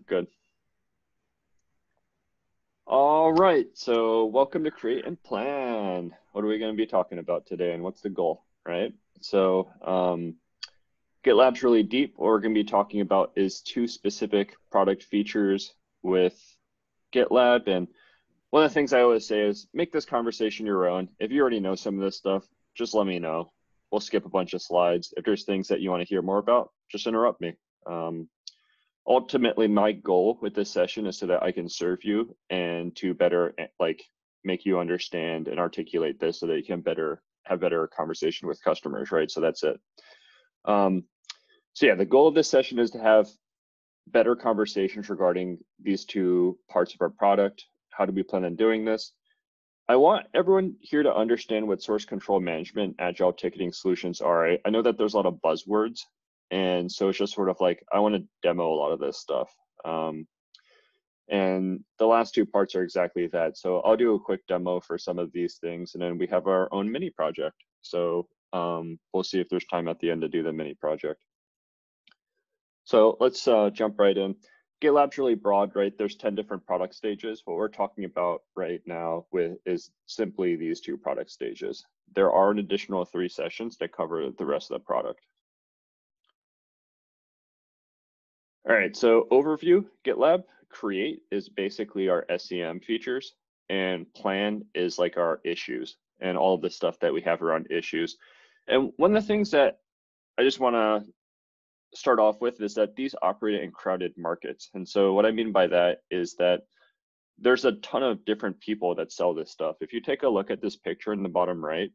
Good. All right, so welcome to Create and Plan. What are we going to be talking about today, and what's the goal, right? So GitLab's really deep. What we're going to be talking about is two specific product features with GitLab. And one of the things I always say is make this conversation your own. If you already know some of this stuff, just let me know. We'll skip a bunch of slides. If there's things that you want to hear more about, just interrupt me. Ultimately, my goal with this session is so that I can serve you and to better make you understand and articulate this so that you can have better conversation with customers, right? So that's it. So yeah, the goal of this session is to have better conversations regarding these two parts of our product. How do we plan on doing this? I want everyone here to understand what source control management, agile ticketing solutions are. I know that there's a lot of buzzwords, and so it's just sort of like, I want to demo a lot of this stuff. And the last two parts are exactly that. So I'll do a quick demo for some of these things, and then we have our own mini project. So we'll see if there's time at the end to do the mini project. So let's jump right in. GitLab's really broad, right? There's 10 different product stages. What we're talking about right now is simply these two product stages. There are an additional 3 sessions that cover the rest of the product. All right, so overview, GitLab Create is basically our SCM features, and Plan is like our issues and all of the stuff that we have around issues. And one of the things that I just want to start off with is that these operate in crowded markets. And so what I mean by that is that there's a ton of different people that sell this stuff. If you take a look at this picture in the bottom right,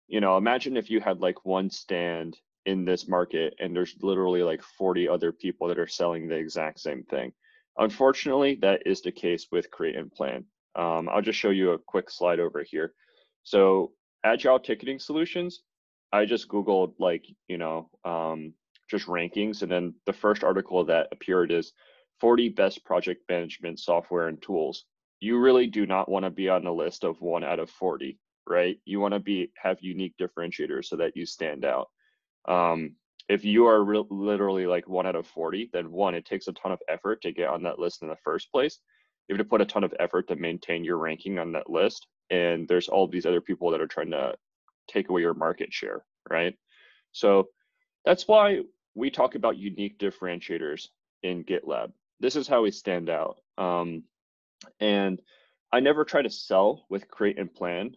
imagine if you had like one stand in this market and there's literally like 40 other people that are selling the exact same thing. Unfortunately, that is the case with Create and Plan. I'll just show you a quick slide over here. So agile ticketing solutions, I just Googled just rankings, and then the first article that appeared is 40 best project management software and tools. You really do not want to be on the list of 1 out of 40, right? You want to have unique differentiators so that you stand out. If you are literally like 1 out of 40, then one, it takes a ton of effort to get on that list in the first place. You have to put a ton of effort to maintain your ranking on that list. And there's all these other people that are trying to take away your market share, right? So that's why we talk about unique differentiators in GitLab. This is how we stand out. And I never try to sell with Create and Plan.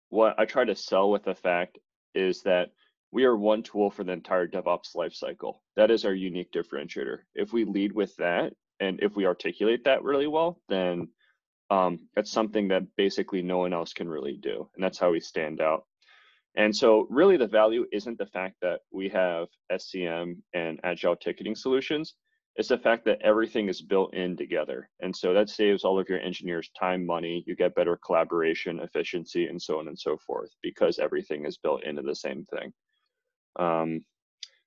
What I try to sell with the fact is that we are one tool for the entire DevOps lifecycle. That is our unique differentiator. If we lead with that, and if we articulate that really well, then that's something that basically no one else can really do. And that's how we stand out. And so really the value isn't the fact that we have SCM and agile ticketing solutions. It's the fact that everything is built in together. And so that saves all of your engineers time, money, you get better collaboration, efficiency, and so on and so forth, because everything is built into the same thing.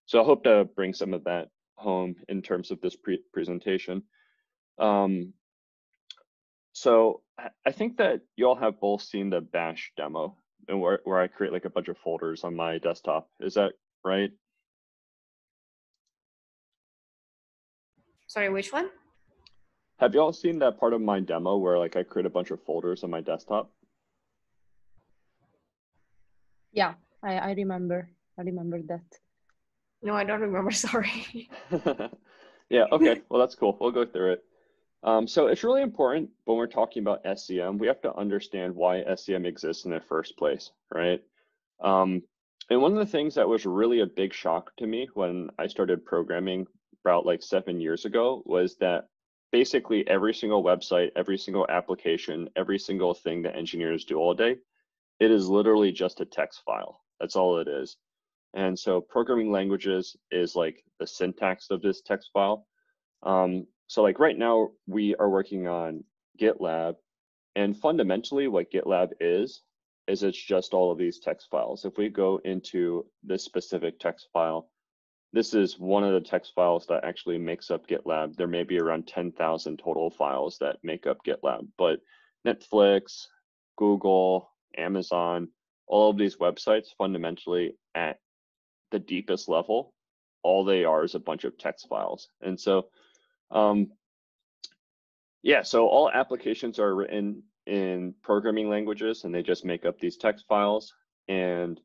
So I hope to bring some of that home in terms of this presentation. So I think that you all have both seen the Bash demo, and where I create like a bunch of folders on my desktop. Is that right? Sorry, which one? Have y'all seen that part of my demo where like I create a bunch of folders on my desktop? Yeah, I remember. I remember that. No, I don't remember, sorry. Yeah, okay, well that's cool. We'll go through it. So it's really important when we're talking about SCM, we have to understand why SCM exists in the first place, right? And one of the things that was really a big shock to me when I started programming about like 7 years ago was that basically every single website, every single application, every single thing that engineers do all day, it is literally just a text file. That's all it is. And so programming languages is like the syntax of this text file. So like right now we are working on GitLab, and fundamentally what GitLab is it's just all of these text files. If we go into this specific text file, this is one of the text files that actually makes up GitLab. There may be around 10,000 total files that make up GitLab, but Netflix, Google, Amazon, all of these websites fundamentally at the deepest level, all they are is a bunch of text files. And so Yeah, so all applications are written in programming languages, and they just make up these text files. And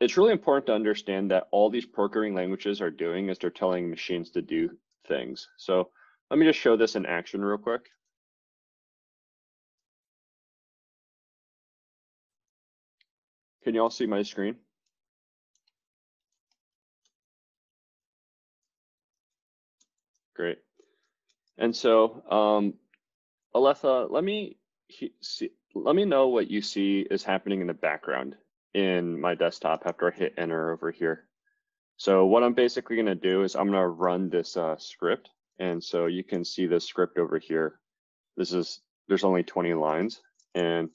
it's really important to understand that all these programming languages are doing is they're telling machines to do things. So let me just show this in action real quick. Can you all see my screen? Great. And so, Aletha, let me know what you see is happening in the background in my desktop after I hit enter over here. So what I'm basically going to do is I'm going to run this script. And so you can see this script over here. There's only 20 lines. And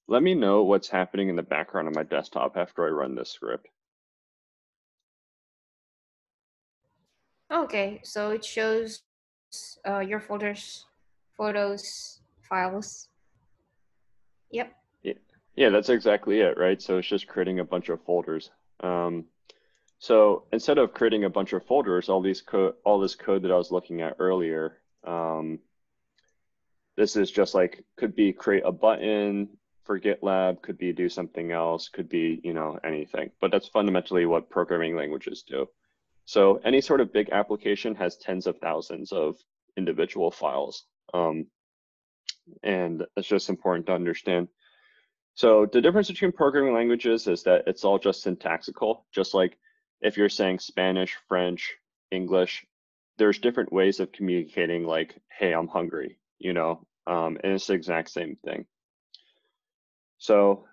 let me know what's happening in the background of my desktop after I run this script. Okay, so it shows your folders, photos, files. Yep. Yeah, that's exactly it, right? So it's just creating a bunch of folders. So instead of creating a bunch of folders, all this code that I was looking at earlier, this is just like, could be create a button for GitLab, could be do something else, could be, anything, but that's fundamentally what programming languages do. So any sort of big application has tens of thousands of individual files. And it's just important to understand. So the difference between programming languages is that it's all just syntactical, just like if you're saying Spanish, French, English, there's different ways of communicating like, hey, I'm hungry, and it's the exact same thing. So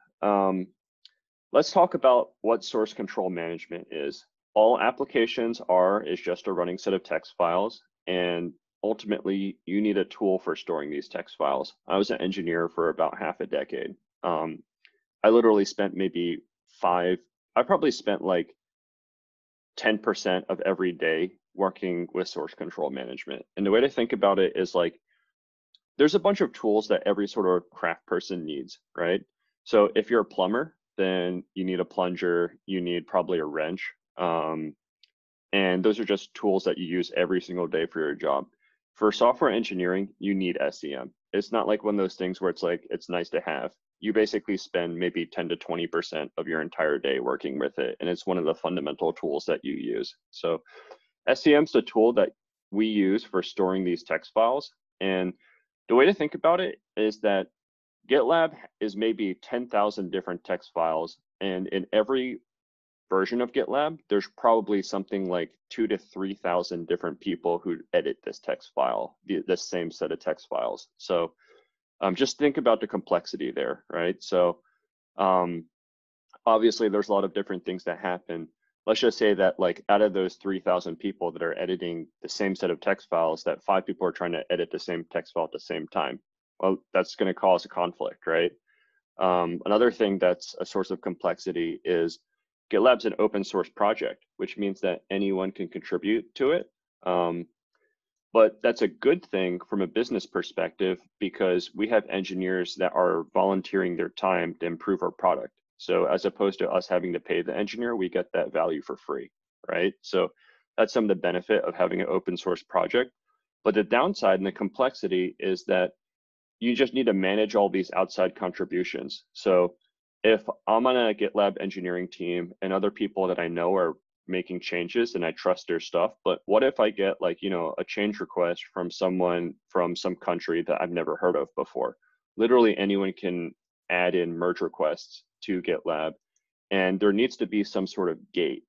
let's talk about what source control management is. All applications is just a running set of text files, and ultimately you need a tool for storing these text files. I was an engineer for about half a decade. I literally spent I probably spent like 10% of every day working with source control management. And the way to think about it is like, there's a bunch of tools that every sort of craft person needs, right? So if you're a plumber, then you need a plunger, you need probably a wrench. And those are just tools that you use every single day for your job. For software engineering, you need SEM. It's not like one of those things where it's like, it's nice to have. You basically spend maybe 10 to 20% of your entire day working with it. And it's one of the fundamental tools that you use. So SEM is the tool that we use for storing these text files. And the way to think about it is that GitLab is maybe 10,000 different text files. And in every version of GitLab, there's probably something like 2,000 to 3,000 different people who edit this text file, this same set of text files. So just think about the complexity there, right? So obviously there's a lot of different things that happen. Let's just say that like out of those 3,000 people that are editing the same set of text files, that 5 people are trying to edit the same text file at the same time. Well, that's going to cause a conflict, right? Another thing that's a source of complexity is GitLab's an open source project, which means that anyone can contribute to it. But that's a good thing from a business perspective because we have engineers that are volunteering their time to improve our product. So as opposed to us having to pay the engineer, we get that value for free, right? So that's some of the benefit of having an open source project. But the downside and the complexity is that you just need to manage all these outside contributions. So if I'm on a GitLab engineering team and other people that I know are making changes and I trust their stuff, but what if I get like, a change request from someone from some country that I've never heard of before? Literally anyone can add in merge requests to GitLab, and there needs to be some sort of gate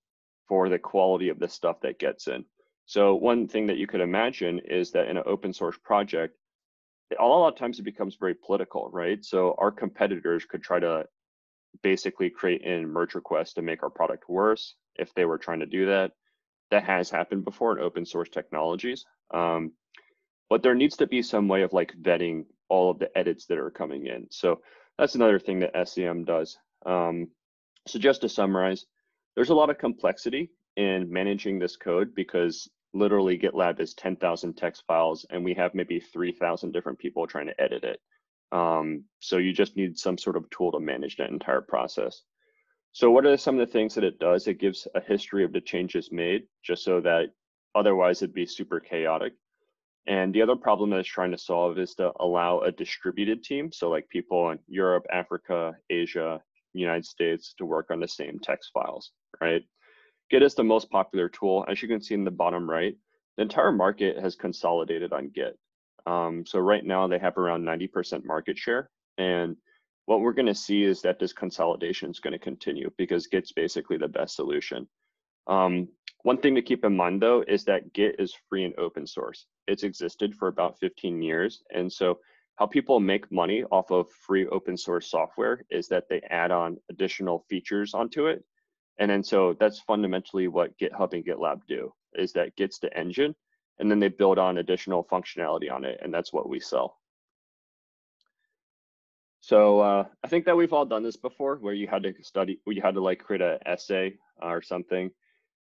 for the quality of the stuff that gets in. So one thing that you could imagine is that in an open source project, a lot of times it becomes very political, right? So our competitors could try to basically create in merge requests to make our product worse if they were trying to do that. That has happened before in open source technologies. But there needs to be some way of like vetting all of the edits that are coming in. So that's another thing that SEM does. So just to summarize, there's a lot of complexity in managing this code because literally GitLab is 10,000 text files and we have maybe 3,000 different people trying to edit it. So you just need some sort of tool to manage that entire process. So what are some of the things that it does? It gives a history of the changes made just so that otherwise it'd be super chaotic. And the other problem that it's trying to solve is to allow a distributed team. So like people in Europe, Africa, Asia, United States to work on the same text files, right? Git is the most popular tool. As you can see in the bottom right, the entire market has consolidated on Git. So right now they have around 90% market share. And what we're gonna see is that this consolidation is gonna continue because Git's basically the best solution. One thing to keep in mind though is that Git is free and open source. It's existed for about 15 years. And so how people make money off of free open source software is that they add on additional features onto it. And then so that's fundamentally what GitHub and GitLab do, is that Git's the engine, and then they build on additional functionality on it, and that's what we sell. So I think that we've all done this before, where you had to study, where you had to like create an essay or something,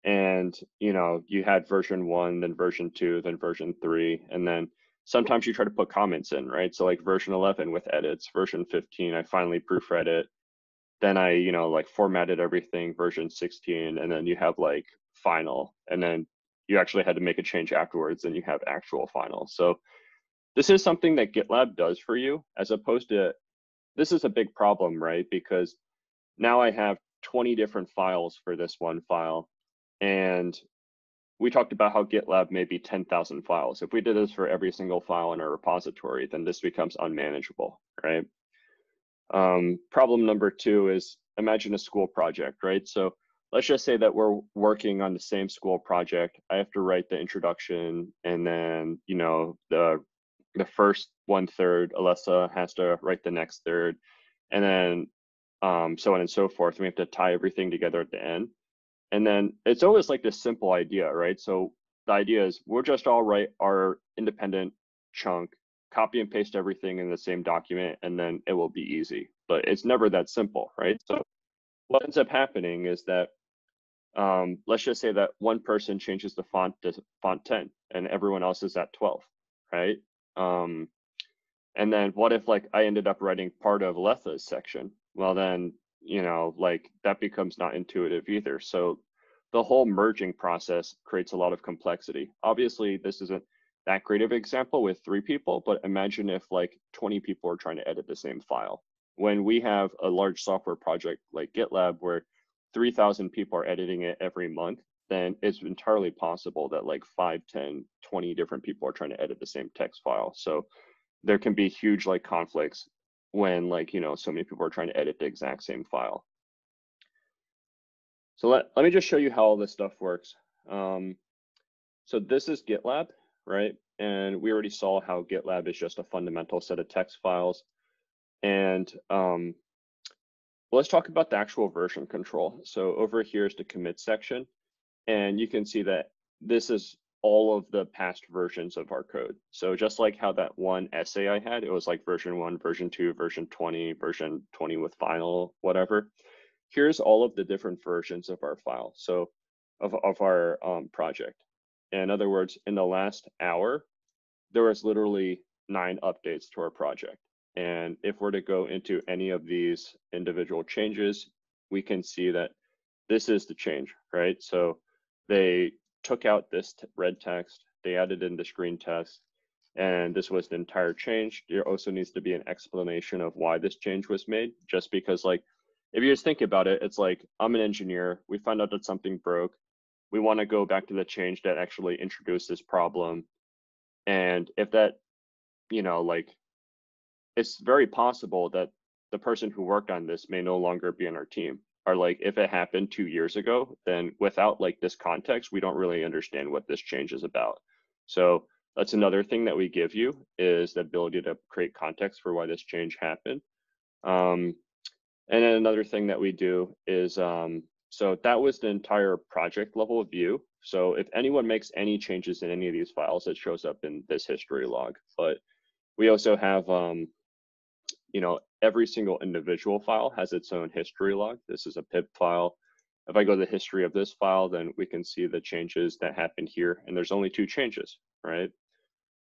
and you had version 1, then version 2, then version 3, and then sometimes you try to put comments in, right? So like version 11 with edits, version 15, I finally proofread it. Then I, like formatted everything, version 16, and then you have like final, and then you actually had to make a change afterwards, and you have actual final. So this is something that GitLab does for you, as opposed to, this is a big problem, right? Because now I have 20 different files for this one file, and we talked about how GitLab may be 10,000 files. If we did this for every single file in our repository, then this becomes unmanageable, right? Problem number 2 is, imagine a school project, right? So let's just say that we're working on the same school project. I have to write the introduction, and then the first 1/3, Alyssa has to write the next third, and then so on and so forth. We have to tie everything together at the end. And then it's always like this simple idea, right? So the idea is we'll just all write our independent chunk, copy and paste everything in the same document, and then it will be easy. But it's never that simple, right? So what ends up happening is that let's just say that one person changes the font to font 10 and everyone else is at 12, right? And then what if like I ended up writing part of Letha's section? Well, then, like that becomes not intuitive either. So the whole merging process creates a lot of complexity. Obviously, this isn't that great of an example with 3 people, but imagine if like 20 people are trying to edit the same file. When we have a large software project like GitLab where 3,000 people are editing it every month, then it's entirely possible that like 5, 10, 20 different people are trying to edit the same text file. So there can be huge like conflicts when like, so many people are trying to edit the exact same file. So let me just show you how all this stuff works. So this is GitLab, right? And we already saw how GitLab is just a fundamental set of text files. And let's talk about the actual version control. So over here is the commit section. And you can see that this is all of the past versions of our code. So just like how that one essay I had, it was like version 1, version 2, version 20, version 20 with final, whatever. Here's all of the different versions of our file, so of our project. In other words, in the last hour, there was literally 9 updates to our project. And if we're to go into any of these individual changes, we can see that this is the change, right? So they took out this red text, they added in this green text, and this was the entire change. There also needs to be an explanation of why this change was made, just because like, if you just think about it, it's like, I'm an engineer, we found out that something broke, we want to go back to the change that actually introduced this problem. And if that, like, it's very possible that the person who worked on this may no longer be on our team. Or like, if it happened 2 years ago, then without like this context, we don't really understand what this change is about. So that's another thing that we give you, is the ability to create context for why this change happened. And then another thing that we do is, so that was the entire project level view. So if anyone makes any changes in any of these files, it shows up in this history log. But we also have, every single individual file has its own history log. This is a pip file. If I go to the history of this file, then we can see the changes that happened here. And there's only 2 changes, right?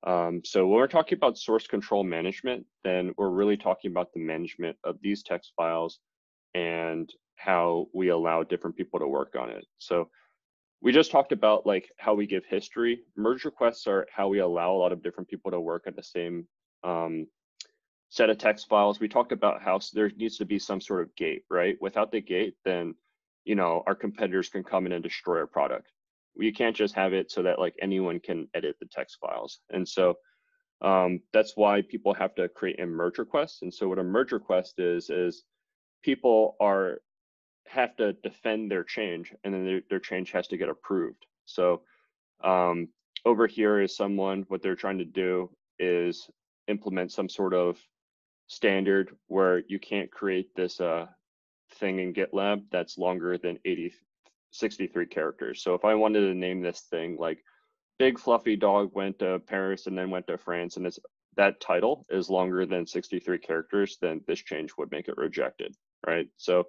So when we're talking about source control management, then we're really talking about the management of these text files and how we allow different people to work on it. So we just talked about like how we give history. Merge requests are how we allow a lot of different people to work at the same set of text files. We talked about how there needs to be some sort of gate, right? Without the gate, then, you know, our competitors can come in and destroy our product. We can't just have it so that like anyone can edit the text files. And so that's why people have to create a merge request. And so what a merge request is people have to defend their change, and then their change has to get approved. So over here is what they're trying to do is implement some sort of standard where you can't create this thing in GitLab that's longer than 63 characters. So if I wanted to name this thing like Big Fluffy Dog went to Paris and then went to France, and that title is longer than 63 characters, then this change would make it rejected, right? So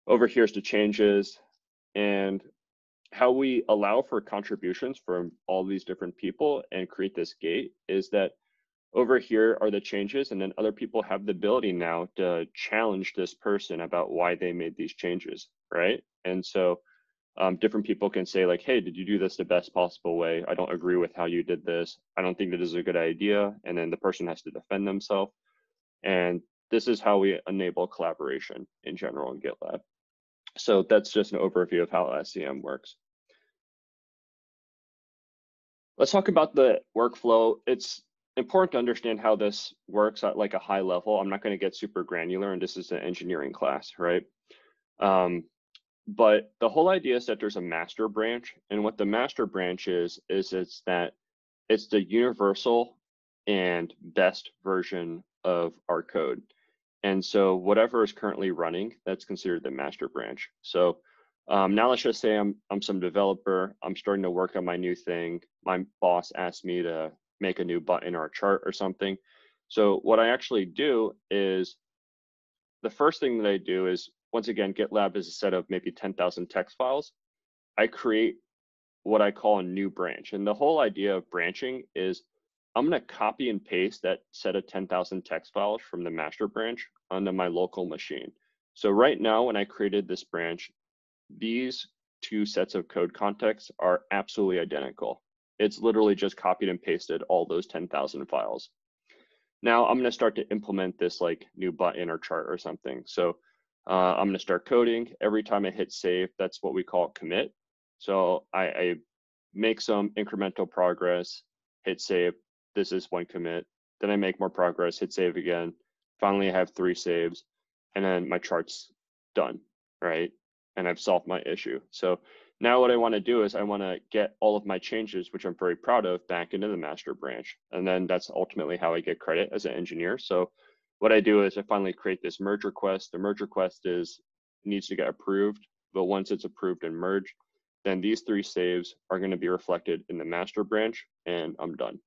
over here's the changes, and how we allow for contributions from all these different people and create this gate is that over here are the changes, and then other people have the ability now to challenge this person about why they made these changes, right? And so different people can say like, hey, did you do this the best possible way? I don't agree with how you did this. I don't think that is a good idea. And then the person has to defend themselves. And this is how we enable collaboration in general in GitLab. So that's just an overview of how SCM works. Let's talk about the workflow. It's important to understand how this works at like a high level. I'm not going to get super granular, and this is an engineering class, right? But the whole idea is that there's a master branch, and what the master branch is it's the universal and best version of our code. And so whatever is currently running, that's considered the master branch. So now let's just say I'm some developer, I'm starting to work on my new thing. My boss asked me to make a new button or a chart or something. So what I actually do is, the first thing that I do is, once again, GitLab is a set of maybe 10,000 text files. I create what I call a new branch. And the whole idea of branching is I'm going to copy and paste that set of 10,000 text files from the master branch onto my local machine. So right now, when I created this branch, these two sets of code contexts are absolutely identical. It's literally just copied and pasted all those 10,000 files. Now I'm going to start to implement this like new button or chart or something. So I'm going to start coding. Every time I hit save, that's what we call commit. So I make some incremental progress, hit save. This is one commit. Then I make more progress, hit save again. Finally, I have 3 saves, and then my chart's done, right? And I've solved my issue. So now what I want to do is I want to get all of my changes, which I'm very proud of, back into the master branch. And then that's ultimately how I get credit as an engineer. So what I do is I finally create this merge request. The merge request needs to get approved, but once it's approved and merged, then these 3 saves are going to be reflected in the master branch, and I'm done.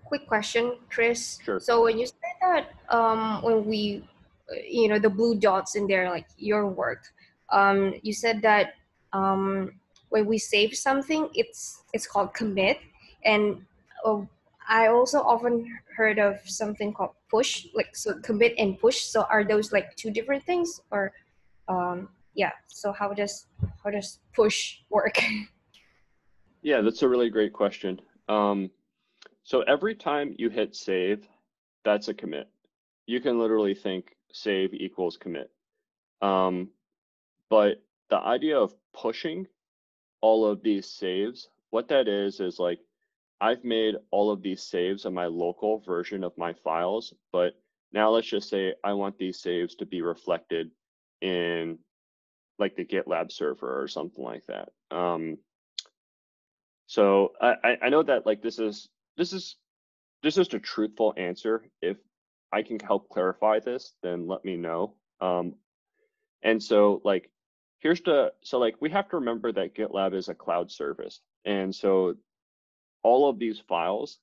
Quick question, Chris. Sure. So when you said that when we, the blue dots in there, like your work, you said that when we save something, it's called commit, and I also often heard of something called push, like so commit and push. So are those like 2 different things, or yeah? So how does push work? Yeah, that's a really great question. So every time you hit save, that's a commit. You can literally think save equals commit. But the idea of pushing all of these saves, what that is like, I've made all of these saves on my local version of my files, but now let's just say I want these saves to be reflected in like the GitLab server or something like that. So I know that like this is a truthful answer. If I can help clarify this, then let me know. And so like we have to remember that GitLab is a cloud service. And so all of these files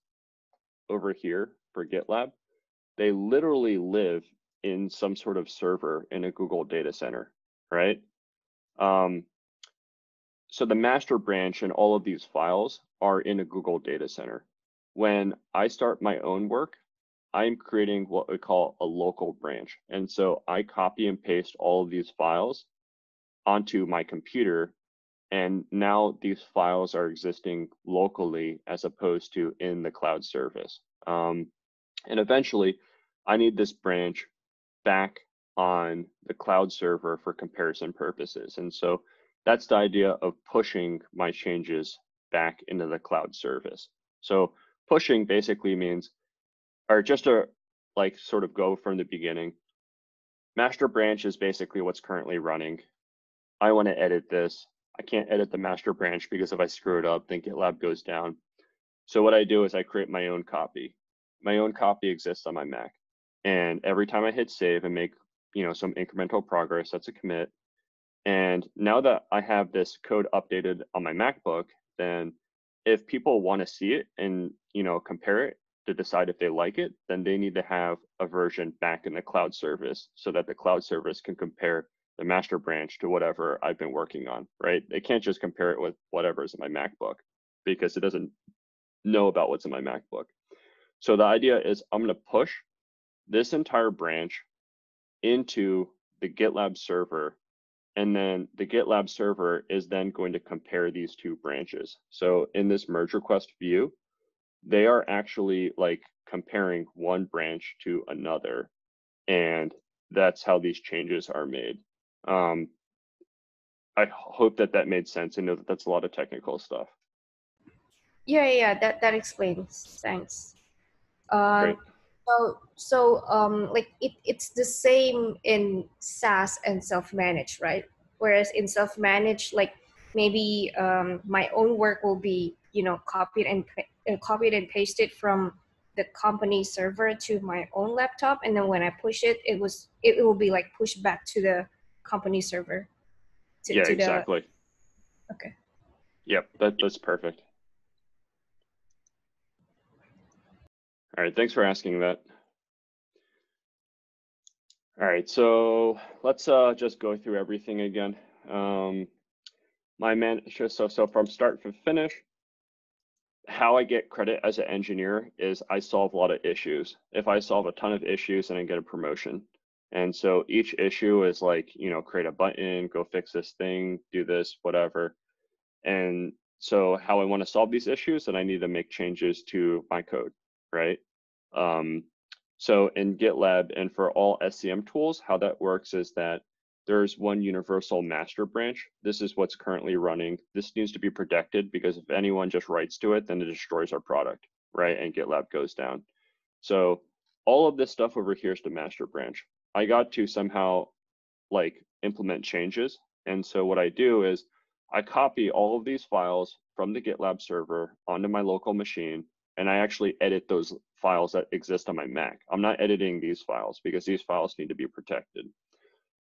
over here for GitLab, they literally live in some sort of server in a Google data center, right? So the master branch and all of these files are in a Google data center. When I start my own work, I'm creating what we call a local branch. And so I copy and paste all of these files onto my computer. And now these files are existing locally as opposed to in the cloud service. And eventually, I need this branch back on the cloud server for comparison purposes. And so that's the idea of pushing my changes back into the cloud service. So pushing basically means, or just to like sort of go from the beginning, master branch is basically what's currently running. I want to edit this. I can't edit the master branch because if I screw it up, then GitLab goes down. So what I do is I create my own copy. My own copy exists on my Mac. And every time I hit save and make, some incremental progress, that's a commit. And now that I have this code updated on my MacBook, then if people want to see it and, compare it to decide if they like it, then they need to have a version back in the cloud service so that the cloud service can compare the master branch to whatever I've been working on, right? They can't just compare it with whatever's in my MacBook because it doesn't know about what's in my MacBook. So the idea is I'm going to push this entire branch into the GitLab server, and then the GitLab server is then going to compare these two branches. So in this merge request view, they are actually like comparing one branch to another, and that's how these changes are made. I hope that made sense. I know that that's a lot of technical stuff. Yeah, that explains. Thanks. Great. Like it's the same in SaaS and self-managed, right? Whereas in self-managed, like maybe my own work will be, copied and pasted from the company server to my own laptop, and then when I push it, it will be like pushed back to the company server. Yeah, To the exactly. Okay. Yep, that's perfect. All right, thanks for asking that. All right, so let's just go through everything again. So from start to finish, how I get credit as an engineer is I solve a lot of issues. If I solve a ton of issues, then I get a promotion. And so each issue is like, create a button, go fix this thing, do this, whatever. And so how I want to solve these issues, then I need to make changes to my code, right? So in GitLab and for all SCM tools, how that works is that there's one universal master branch. This is what's currently running. This needs to be protected because if anyone just writes to it, then it destroys our product, right? And GitLab goes down. So all of this stuff over here is the master branch. I got to somehow like implement changes. And so what I do is I copy all of these files from the GitLab server onto my local machine, and I actually edit those files that exist on my Mac. I'm not editing these files because these files need to be protected.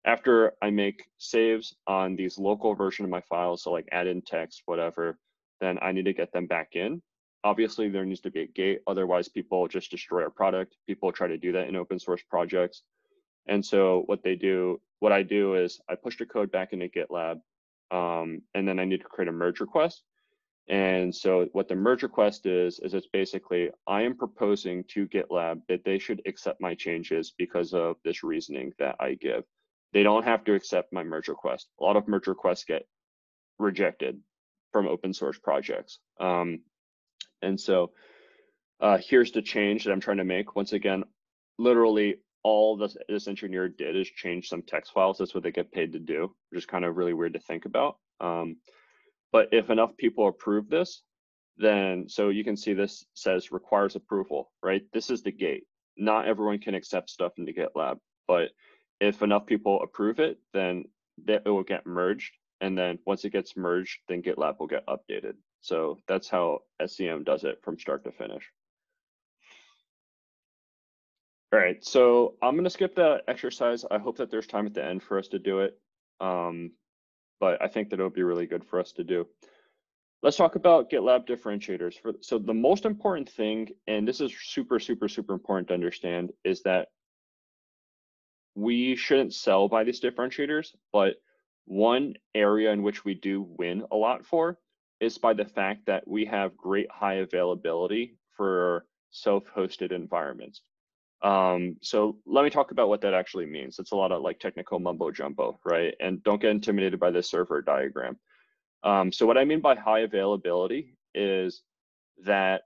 After I make saves on these local version of my files, so like add in text, whatever, then I need to get them back in. Obviously, there needs to be a gate, otherwise people just destroy our product. People try to do that in open source projects. And so what I do is I push the code back into GitLab, and then I need to create a merge request. And so what the merge request is it's basically, I am proposing to GitLab that they should accept my changes because of this reasoning that I give. They don't have to accept my merge request. A lot of merge requests get rejected from open source projects. And so here's the change that I'm trying to make. Once again, literally all this engineer did is change some text files. That's what they get paid to do, which is kind of really weird to think about. But if enough people approve this, then, so you can see this says requires approval, right? This is the gate. Not everyone can accept stuff into GitLab, but if enough people approve it, then it will get merged. And then once it gets merged, then GitLab will get updated. So that's how SCM does it from start to finish. All right, so I'm gonna skip that exercise. I hope that there's time at the end for us to do it. But I think that it'll be really good for us to do. Let's talk about GitLab differentiators. So the most important thing, and this is super, super, super important to understand, is that we shouldn't sell by these differentiators, but one area in which we do win a lot for is by the fact that we have great high availability for self-hosted environments. So let me talk about what that actually means. It's a lot of like technical mumbo jumbo, right? And don't get intimidated by this server diagram. So what I mean by high availability is that,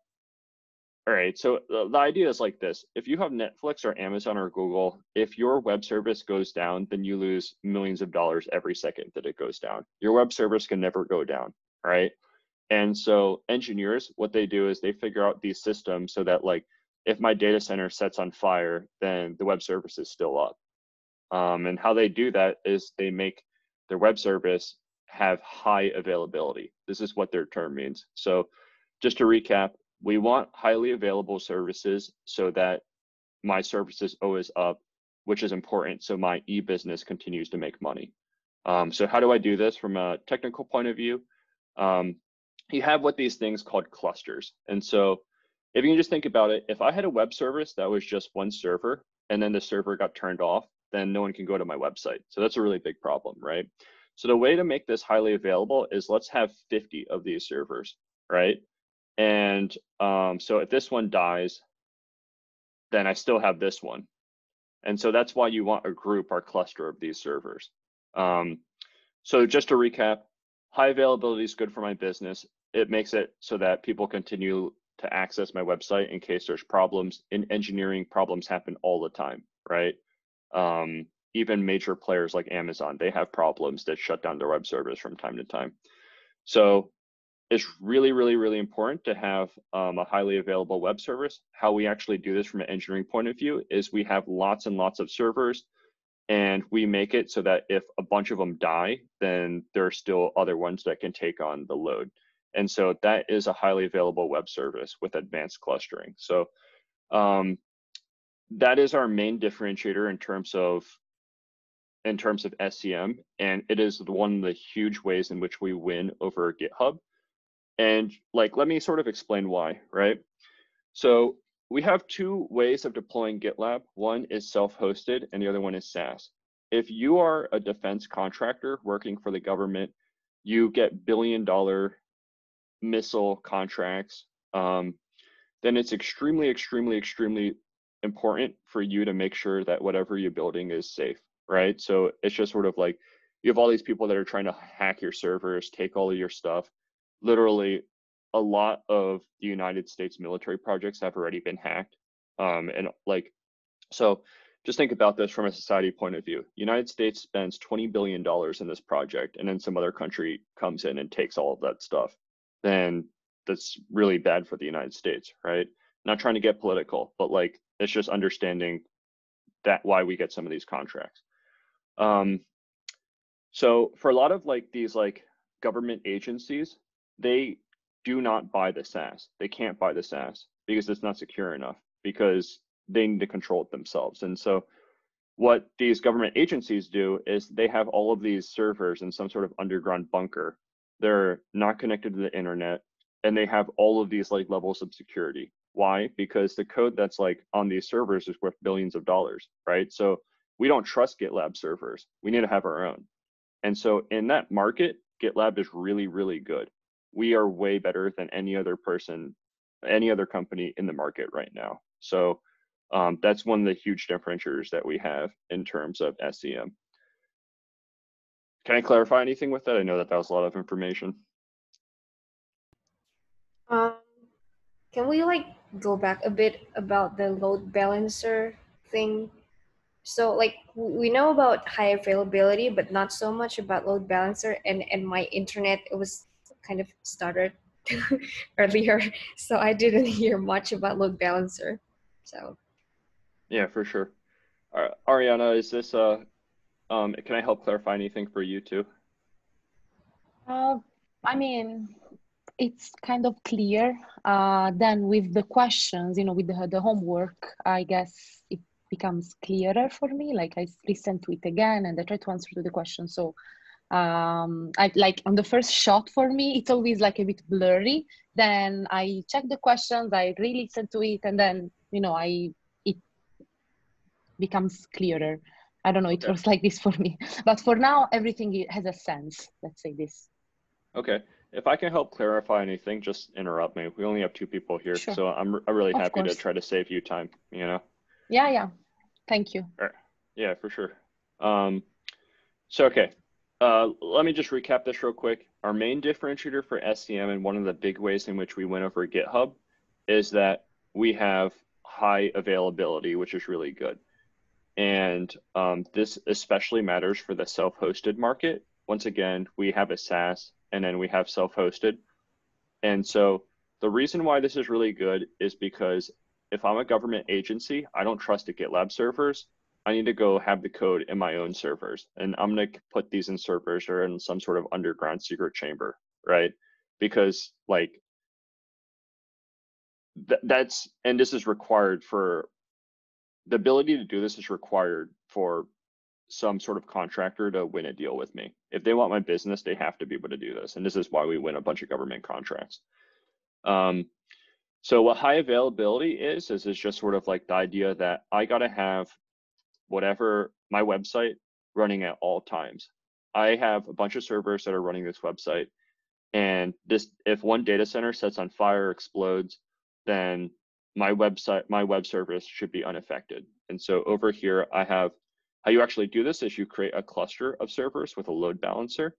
all right, so the idea is like this. If you have Netflix or Amazon or Google, if your web service goes down, then you lose millions of dollars every second that it goes down. Your web service can never go down, right? And so engineers, what they do is they figure out these systems so that like, if my data center sets on fire, then the web service is still up. And how they do that is they make their web service have high availability. This is what their term means. So just to recap, we want highly available services so that my service is always up, which is important so my e-business continues to make money. So how do I do this from a technical point of view? You have what these things called clusters. And so if you can just think about it, if I had a web service that was just one server and then the server got turned off, then no one can go to my website. So that's a really big problem, right? So the way to make this highly available is let's have 50 of these servers, right? And so if this one dies, then I still have this one. And so that's why you want a group or cluster of these servers. So just to recap, high availability is good for my business. It makes it so that people continue to access my website in case there's problems. In engineering, problems happen all the time, right? Even major players like Amazon, they have problems that shut down their web service from time to time. So it's really, really, really important to have a highly available web service. How we actually do this from an engineering point of view is we have lots and lots of servers, and we make it so that if a bunch of them die, then there are still other ones that can take on the load. And so that is a highly available web service with advanced clustering. So that is our main differentiator in terms of SCM, and it is one of the huge ways in which we win over GitHub. And like, let me sort of explain why, right? So we have two ways of deploying GitLab. One is self-hosted and the other one is SaaS. If you are a defense contractor working for the government, you get billion-dollar missile contracts, then it's extremely, extremely, extremely important for you to make sure that whatever you're building is safe, right? So it's just sort of like, you have all these people that are trying to hack your servers, take all of your stuff. Literally, a lot of the United States military projects have already been hacked. And like, so just think about this from a society point of view. United States spends $20 billion in this project, and then some other country comes in and takes all of that stuff. Then that's really bad for the United States, right? Not trying to get political, but like, it's just understanding that why we get some of these contracts. So for a lot of like these like government agencies, they do not buy the SaaS. They can't buy the SaaS because it's not secure enough, because they need to control it themselves. And so what these government agencies do is they have all of these servers in some sort of underground bunker. They're not connected to the internet, and they have all of these like levels of security. Why? Because the code that's like on these servers is worth billions of dollars, right? So we don't trust GitLab servers. We need to have our own. And so in that market, GitLab is really, really good. We are way better than any other person, any other company in the market right now. So that's one of the huge differentiators that we have in terms of SCM. Can I clarify anything with that? I know that that was a lot of information. Can we like go back a bit about the load balancer thing? So like we know about high availability, but not so much about load balancer. And my internet, it was kind of stuttered earlier, so I didn't hear much about load balancer. So yeah, for sure. Ariana, is this can I help clarify anything for you too? I mean, it's kind of clear. Then with the questions, with the homework, I guess it becomes clearer for me. Like I listened to it again and I try to answer to the question. So I like on the first shot for me, it's always like a bit blurry. Then I check the questions, I re-listen to it, and then it becomes clearer. I don't know, it was like this for me. But for now, everything has a sense, let's say this. Okay. If I can help clarify anything, just interrupt me. We only have two people here, Sure. so I'm really Of happy to course. try to save you time, Yeah. Thank you. All right. Yeah, for sure. Okay, let me just recap this real quick. Our main differentiator for SCM, and one of the big ways in which we win over GitHub, is that we have high availability, which is really good. And this especially matters for the self-hosted market. Once again, we have a SaaS and then we have self-hosted. And so the reason why this is really good is because if I'm a government agency, I don't trust the GitLab servers. I need to go have the code in my own servers. And I'm going to put these in servers or in some sort of underground secret chamber, right? Because like and this is required for, the ability to do this is required for some sort of contractor to win a deal with me. If they want my business, they have to be able to do this. And this is why we win a bunch of government contracts. So what high availability is just sort of like the idea that I got to have whatever, my website running at all times. I have a bunch of servers that are running this website, and if one data center sets on fire, explodes, then my web service should be unaffected. And so over here, I have, how you actually do this is you create a cluster of servers with a load balancer.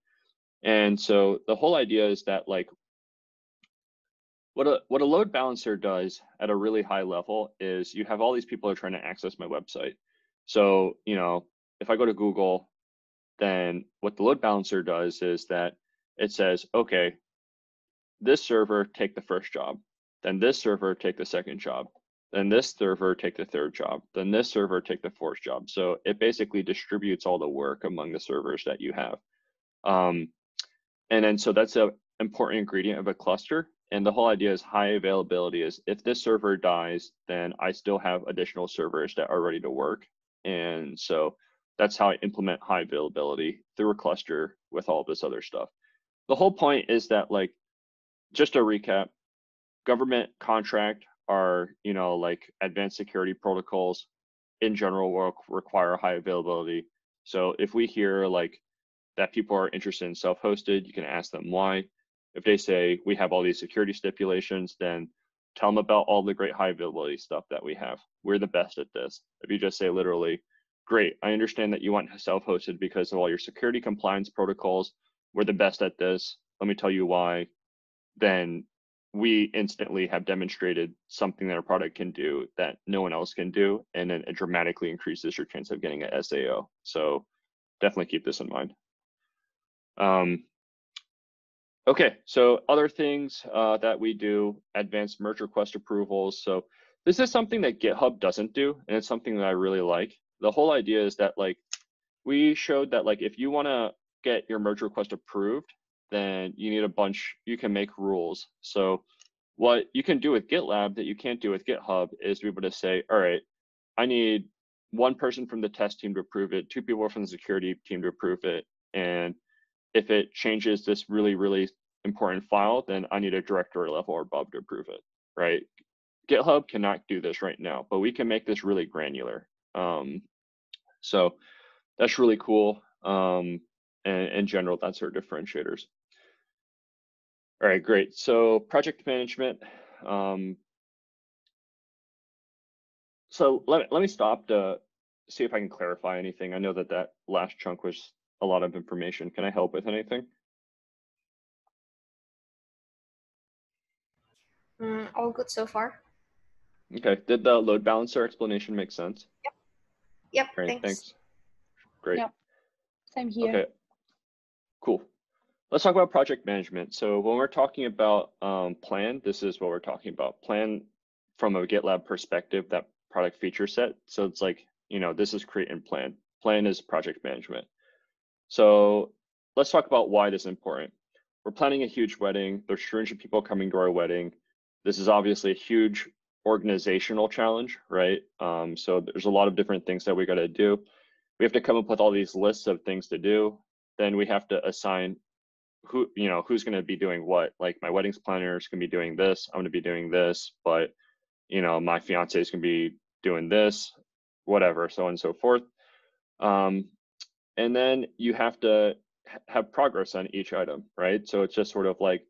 And so the whole idea is that like, what a load balancer does at a really high level is you have all these people who are trying to access my website. So, you know, if I go to Google, then what the load balancer does is that it says, okay, this server take the first job, then this server take the second job, then this server take the third job, then this server take the fourth job. So it basically distributes all the work among the servers that you have. And then so that's an important ingredient of a cluster. And the whole idea is high availability is if this server dies, then I still have additional servers that are ready to work. And so that's how I implement high availability through a cluster with all this other stuff. The whole point is that, like, just to recap, government contract are, you know, like advanced security protocols in general will require high availability. So if we hear like that people are interested in self-hosted, you can ask them why. If they say we have all these security stipulations, then tell them about all the great high availability stuff that we have. We're the best at this. If you just say literally, great, I understand that you want self-hosted because of all your security compliance protocols. We're the best at this. Let me tell you why. Then we instantly have demonstrated something that our product can do that no one else can do. And then it dramatically increases your chance of getting an SAO. So definitely keep this in mind. Okay, so other things that we do, advanced merge request approvals. So this is something that GitHub doesn't do, and it's something that I really like. The whole idea is that like we showed that like if you want to get your merge request approved, then you need a bunch, you can make rules. So what you can do with GitLab that you can't do with GitHub is be able to say, all right, I need one person from the test team to approve it, two people from the security team to approve it, and if it changes this really, really important file, then I need a director level or above to approve it, right? GitHub cannot do this right now, but we can make this really granular. So that's really cool. And in general, that's our differentiators. All right, great. So project management. So let me stop to see if I can clarify anything. I know that that last chunk was a lot of information. Can I help with anything? All good so far. Okay, did the load balancer explanation make sense? Yep, Great, thanks. Great. Yep. Same here. Okay, cool. Let's talk about project management. So when we're talking about plan, this is what we're talking about. Plan from a GitLab perspective, that product feature set. So it's like, you know, this is create and plan. Plan is project management. So let's talk about why this is important. We're planning a huge wedding. There's 300 people coming to our wedding. This is obviously a huge organizational challenge, right? So there's a lot of different things that we got to do. We have to come up with all these lists of things to do. Then we have to assign who, you know, who's going to be doing what. Like my weddings planner is going to be doing this. I'm going to be doing this, but you know, my fiance is going to be doing this, whatever, so on and so forth. And then you have to have progress on each item, right? So it's just sort of like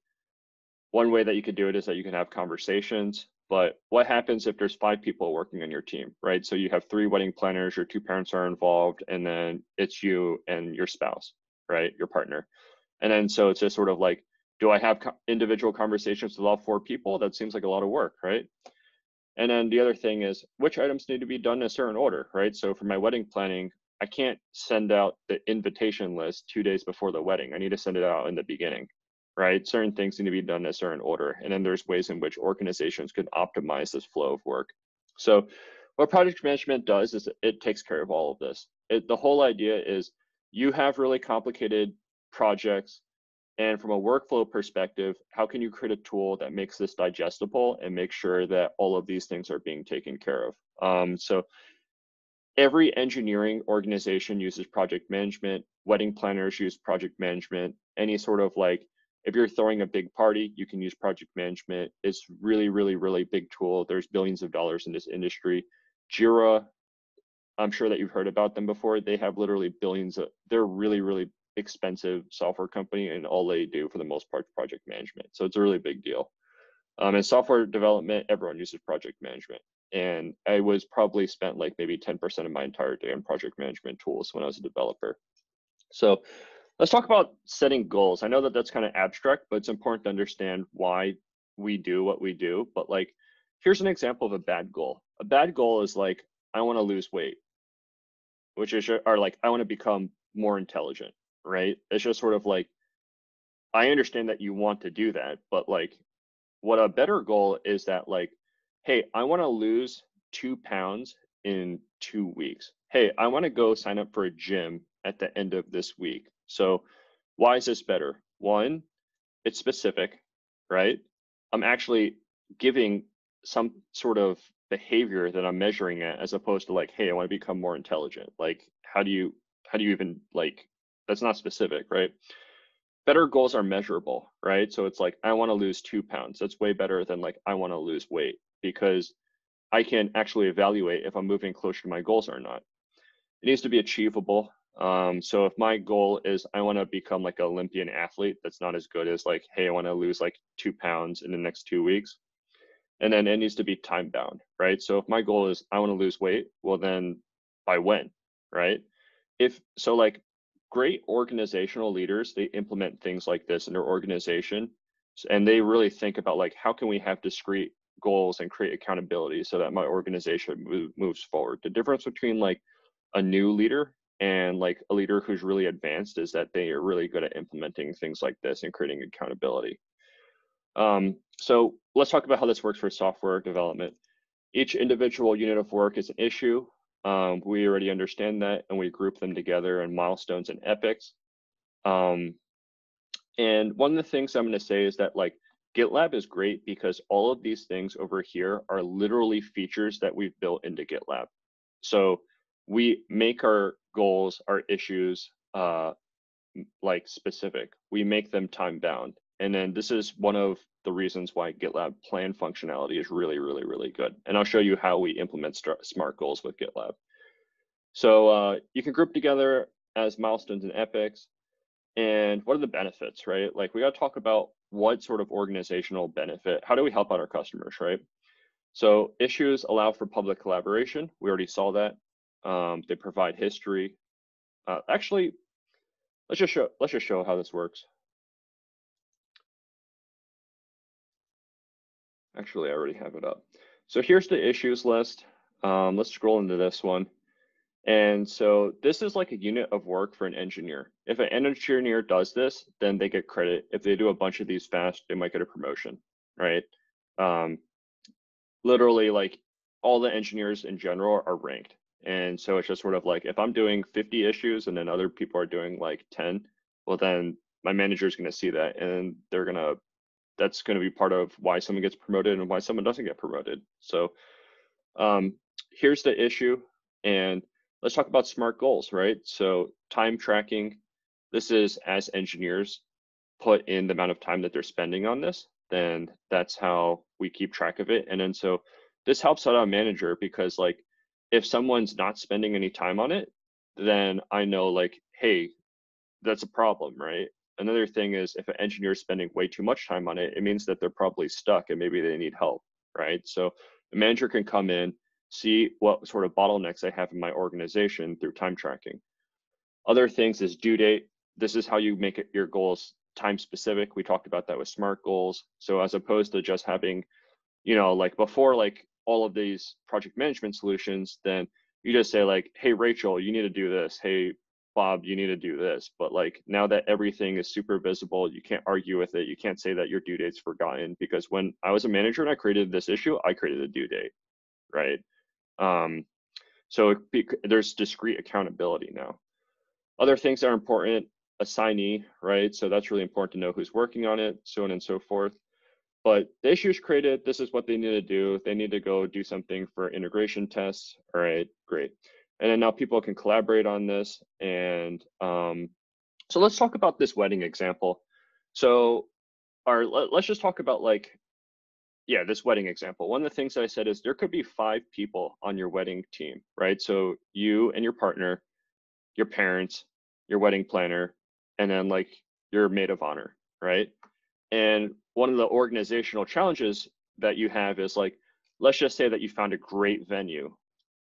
one way that you could do it is that you can have conversations, But what happens if there's 5 people working on your team, right? So you have 3 wedding planners, your 2 parents are involved, and then it's you and your spouse, right? Your partner. And then so it's just sort of like, do I have individual conversations with all 4 people? That seems like a lot of work, right? And then the other thing is which items need to be done in a certain order, right? So for my wedding planning, I can't send out the invitation list 2 days before the wedding. I need to send it out in the beginning, right? Certain things need to be done in a certain order. And then there's ways in which organizations could optimize this flow of work. So what project management does is it takes care of all of this. The whole idea is you have really complicated projects, and from a workflow perspective, how can you create a tool that makes this digestible and make sure that all of these things are being taken care of? So every engineering organization uses project management. Wedding planners use project management. Any sort of like, if you're throwing a big party, you can use project management. It's really, really, really big tool. There's billions of dollars in this industry. Jira, I'm sure that you've heard about them before. They have literally billions of, they're really, really expensive software company, and all they do for the most part is project management. So it's a really big deal. In software development, everyone uses project management. And I was probably spent like maybe 10% of my entire day on project management tools when I was a developer. So let's talk about setting goals. I know that that's kind of abstract, but it's important to understand why we do what we do. But like, here's an example of a bad goal. A bad goal is like, I want to lose weight, which is, or like, I want to become more intelligent, right? It's just sort of like, I understand that you want to do that, but like, what a better goal is that like, hey, I want to lose 2 pounds in 2 weeks. Hey, I want to go sign up for a gym at the end of this week. So why is this better? One, it's specific, right? I'm actually giving some sort of behavior that I'm measuring it, as opposed to like, hey, I want to become more intelligent. Like, how do you even like, that's not specific, right? Better goals are measurable, right? So it's like, I want to lose 2 pounds. That's way better than like, I want to lose weight, because I can actually evaluate if I'm moving closer to my goals or not. It needs to be achievable. So if my goal is I want to become like an Olympian athlete, that's not as good as like, hey, I want to lose like 2 pounds in the next 2 weeks. And then it needs to be time bound, right? So if my goal is I want to lose weight, well then by when, right? If so, like great organizational leaders, they implement things like this in their organization, and they really think about like, how can we have discrete goals and create accountability so that my organization moves forward. The difference between like a new leader and like a leader who's really advanced is that they are really good at implementing things like this and creating accountability. So let's talk about how this works for software development. Each individual unit of work is an issue. We already understand that, and we group them together in milestones and epics. And one of the things I'm going to say is that like GitLab is great because all of these things over here are literally features that we've built into GitLab. So we make our goals, our issues, like specific. We make them time bound. And then this is one of the reasons why GitLab plan functionality is really, really, really good. And I'll show you how we implement SMART goals with GitLab. So you can group together as milestones and epics. And what are the benefits, right? Like we got to talk about what sort of organizational benefit, how do we help out our customers, right? So issues allow for public collaboration. We already saw that. They provide history. Actually, let's just show how this works. Actually, I already have it up. So here's the issues list. Let's scroll into this one. And so this is like a unit of work for an engineer. If an engineer does this, then they get credit. If they do a bunch of these fast, they might get a promotion, right? Literally, like all the engineers in general are ranked. And so it's just sort of like, if I'm doing 50 issues and then other people are doing like 10, well, then my manager is going to see that, and that's going to be part of why someone gets promoted and why someone doesn't get promoted. So here's the issue. And let's talk about SMART goals, right? So time tracking, this is as engineers put in the amount of time that they're spending on this, then that's how we keep track of it. And then so this helps out our manager, because like if someone's not spending any time on it, then I know like, hey, that's a problem, right? Another thing is if an engineer is spending way too much time on it, it means that they're probably stuck and maybe they need help. right? So a manager can come in, see what sort of bottlenecks I have in my organization through time tracking. Other things is due date. This is how you make it, your goals time specific. We talked about that with SMART goals. So as opposed to just having, you know, like before, like all of these project management solutions, then you just say like, hey, Rachel, you need to do this. Hey, Bob, you need to do this. But like now that everything is super visible, you can't argue with it. You can't say that your due date's forgotten, because when I was a manager and I created this issue, I created a due date, right? So there's discrete accountability now. Other things that are important, assignee, right? So that's really important to know who's working on it, so on and so forth. But the issue is created. This is what they need to do. They need to go do something for integration tests. All right, great. And then now people can collaborate on this. And so let's talk about this wedding example. So let's just talk about like, yeah, this wedding example. One of the things that I said is there could be 5 people on your wedding team, right? So you and your partner, your parents, your wedding planner, and then like your maid of honor, right? And one of the organizational challenges that you have is like, let's just say that you found a great venue.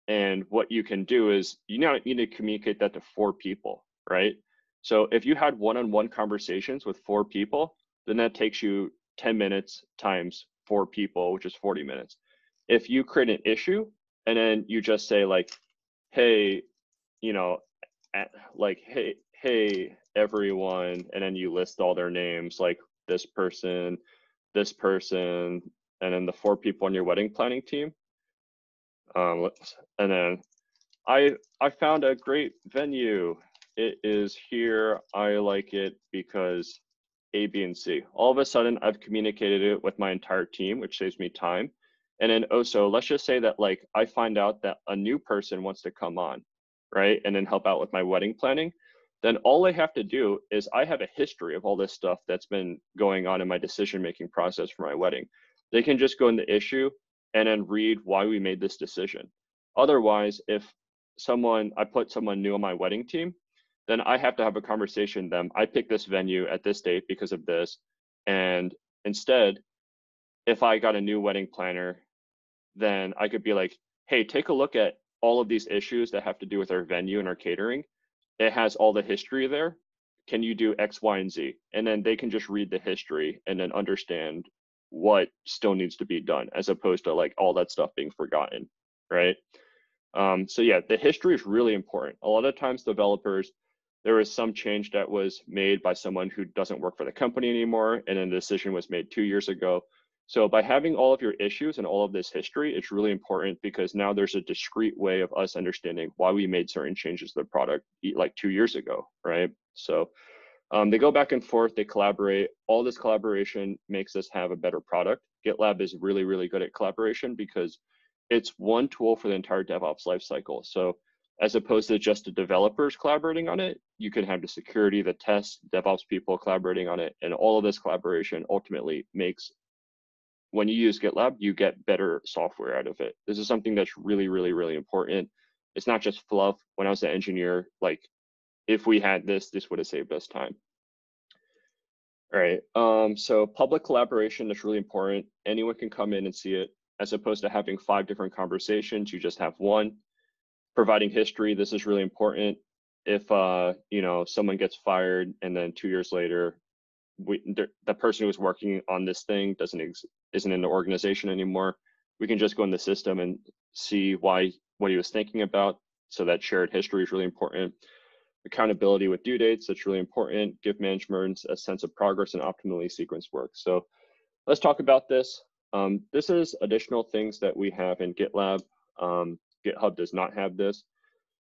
And what you can do is you now need to communicate that to 4 people, right? So if you had one-on-one conversations with 4 people, then that takes you 10 minutes times 4 people, which is 40 minutes. If you create an issue and then you just say like, hey, you know, like, hey, everyone, and then you list all their names, like this person, and then the 4 people on your wedding planning team. And then I found a great venue. It is here. I like it because A, B, and C. All of a sudden, I've communicated it with my entire team, which saves me time. And then also, let's just say that like I find out that a new person wants to come on, right, and then help out with my wedding planning. Then all I have to do is I have a history of all this stuff that's been going on in my decision-making process for my wedding. They can just go in the issue and then read why we made this decision. Otherwise, if I put someone new on my wedding team, then I have to have a conversation with them. I picked this venue at this date because of this. And instead, if I got a new wedding planner, then I could be like, hey, take a look at all of these issues that have to do with our venue and our catering. It has all the history there. Can you do X, Y, and Z? And then they can just read the history and then understand what still needs to be done, as opposed to like all that stuff being forgotten, right? So yeah, the history is really important. A lot of times developers, there was some change that was made by someone who doesn't work for the company anymore, and then the decision was made 2 years ago. So by having all of your issues and all of this history, it's really important, because now there's a discrete way of us understanding why we made certain changes to the product like 2 years ago, right? So they go back and forth, they collaborate. All this collaboration makes us have a better product. GitLab is really, really good at collaboration because it's one tool for the entire DevOps lifecycle. So as opposed to just the developers collaborating on it, you can have the security, the tests, DevOps people collaborating on it, and all of this collaboration ultimately makes, when you use GitLab, you get better software out of it. This is something that's really, really, really important. It's not just fluff. When I was an engineer, like if we had this would have saved us time. All right, so public collaboration is really important. Anyone can come in and see it, as opposed to having 5 different conversations, you just have one. Providing history, this is really important. If you know, someone gets fired and then 2 years later, the person who was working on this thing isn't in the organization anymore, we can just go in the system and see what he was thinking about. So that shared history is really important. Accountability with due dates, that's really important. Give management a sense of progress and optimally sequence work. So let's talk about this. This is additional things that we have in GitLab. GitHub does not have this.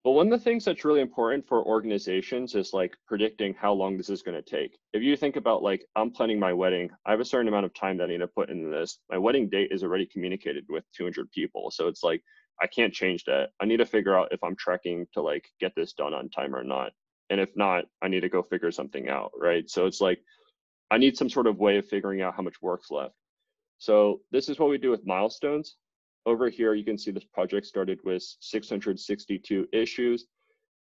But one of the things that's really important for organizations is like predicting how long this is going to take. If you think about like, I'm planning my wedding, I have a certain amount of time that I need to put into this. My wedding date is already communicated with 200 people. So it's like, I can't change that. I need to figure out if I'm tracking to like get this done on time or not. And if not, I need to go figure something out, right? So it's like, I need some sort of way of figuring out how much work's left. So this is what we do with milestones. Over here, you can see this project started with 662 issues.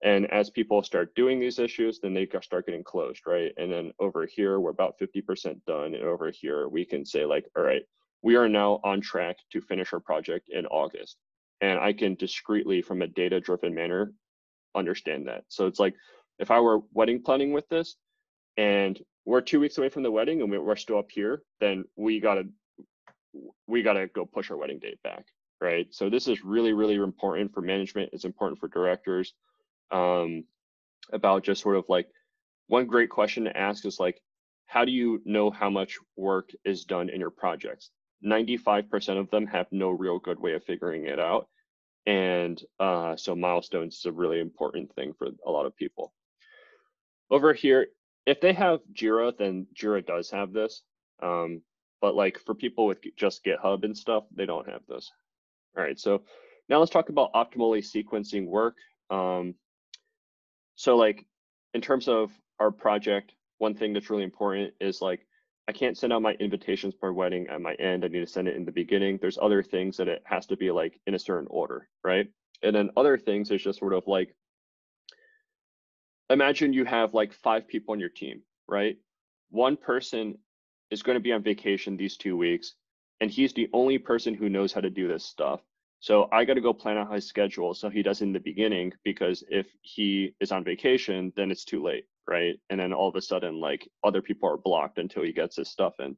And as people start doing these issues, then they start getting closed, right? And then over here, we're about 50% done. And over here, we can say like, all right, we are now on track to finish our project in August. And I can discreetly, from a data-driven manner, understand that. So it's like, if I were wedding planning with this, and we're 2 weeks away from the wedding and we're still up here, then we gotta go push our wedding date back, right? So this is really, really important for management. It's important for directors, about just sort of like, one great question to ask is like, how do you know how much work is done in your projects? 95% of them have no real good way of figuring it out. And so milestones is a really important thing for a lot of people. Over here, if they have Jira, then Jira does have this. But like for people with just GitHub and stuff, they don't have this. All right, so now let's talk about optimally sequencing work. So like in terms of our project, one thing that's really important is like, I can't send out my invitations per wedding at my end. I need to send it in the beginning. There's other things that it has to be like in a certain order, right? And then other things is just sort of like, imagine you have like 5 people on your team, right? One person is going to be on vacation these 2 weeks, and he's the only person who knows how to do this stuff. So I got to go plan out his schedule so he does in the beginning, because if he is on vacation, then it's too late, right? And then all of a sudden, like, other people are blocked until he gets his stuff in.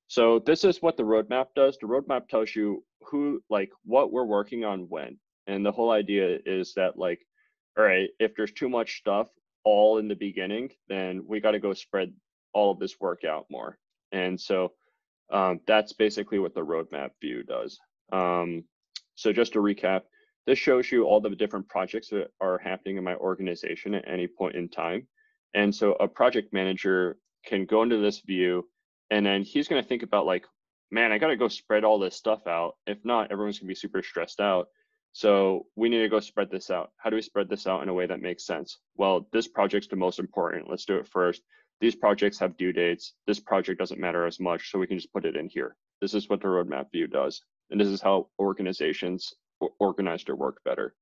So this is what the roadmap does. The roadmap tells you who, like, what we're working on when. And the whole idea is that, like, all right, if there's too much stuff all in the beginning, then we got to go spread all of this work out more. And so that's basically what the roadmap view does. So just to recap, this shows you all the different projects that are happening in my organization at any point in time. And so a project manager can go into this view, and then he's going to think about like, man, I got to go spread all this stuff out. If not, everyone's going to be super stressed out. So we need to go spread this out. How do we spread this out in a way that makes sense? Well, this project's the most important. Let's do it first. These projects have due dates. This project doesn't matter as much, so we can just put it in here. This is what the roadmap view does. And this is how organizations organize their work better.